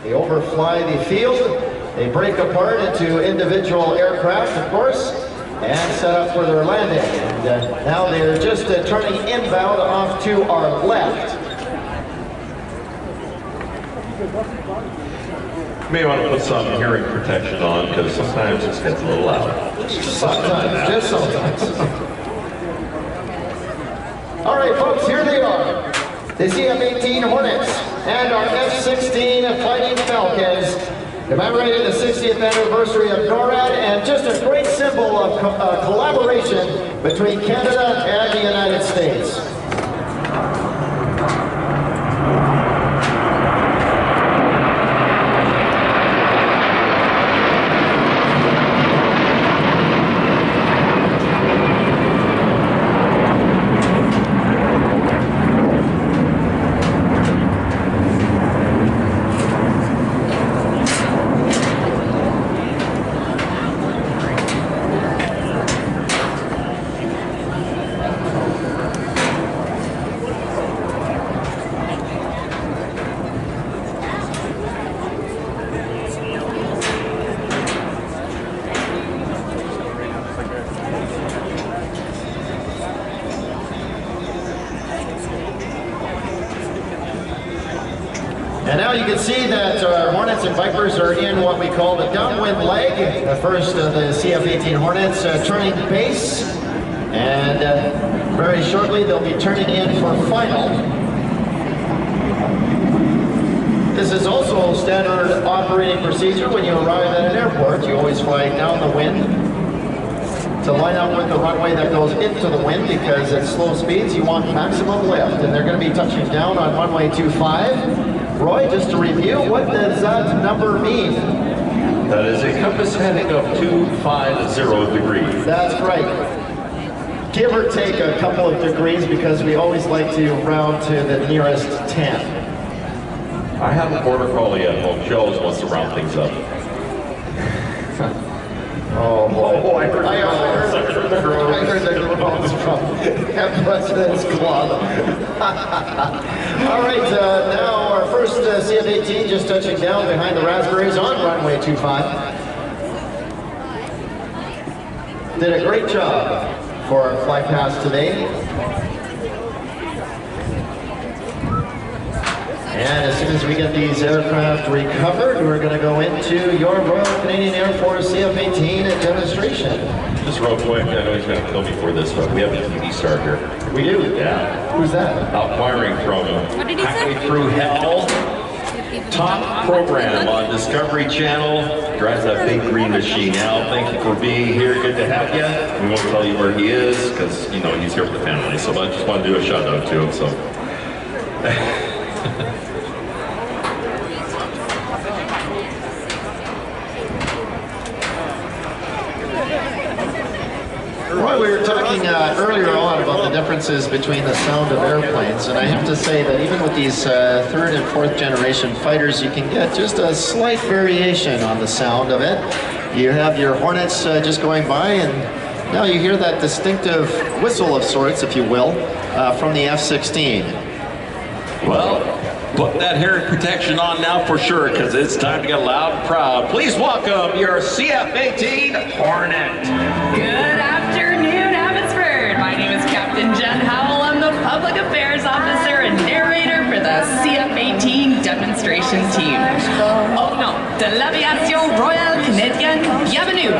They overfly the field. They break apart into individual aircraft, of course, and set up for their landing. And now they're just turning inbound off to our left. You may want to put some hearing protection on because sometimes it gets a little loud. Just sometimes. All right, folks, here they are. The CF-18 Hornets and our F-16 Fighting Falcons, commemorating the 60th anniversary of Norad, and just a great symbol of collaboration between Canada and the United States. And now you can see that our Hornets and Vipers are in what we call the downwind leg. The first of the CF-18 Hornets turning base, and very shortly they'll be turning in for final. This is also standard operating procedure when you arrive at an airport. You always fly down the wind to line up with the runway that goes into the wind, because at slow speeds you want maximum lift, and they're going to be touching down on runway 25. Roy, just to review, what does that number mean? That is a compass heading of 250 degrees. That's right. Give or take a couple of degrees, because we always like to round to the nearest 10. I have a border collie at home. She always wants to round things up. Oh boy. I heard the groans from President's Club. All right, now our first CF-18 just touching down behind the Raspberries on runway 25. Did a great job for our flight pass today. And as soon as we get these aircraft recovered, we're going to go into your Royal Canadian Air Force CF-18 demonstration. Just real quick, I know he's going to kill me for this, but we have a TV star here. We do? Yeah. Who's that? Firing from Halfway Through Hell. Top program on Discovery Channel. Drives that big green machine. Al, thank you for being here. Good to have you. We won't tell you where he is because, you know, he's here with the family. So I just want to do a shout out to him. So. Well, we were talking earlier on about the differences between the sound of airplanes, and I have to say that even with these third and fourth generation fighters, you can get just a slight variation on the sound of it. You have your Hornets just going by, and now you hear that distinctive whistle of sorts, if you will, from the F-16. Well, put that hearing protection on now for sure, because it's time to get loud and proud. Please welcome your CF-18 Hornet. Good afternoon, Abbotsford. My name is Captain Jen Howell. I'm the Public Affairs Officer and narrator for the CF-18 demonstration team. Oh no, de l'aviation royale canadienne, bienvenue.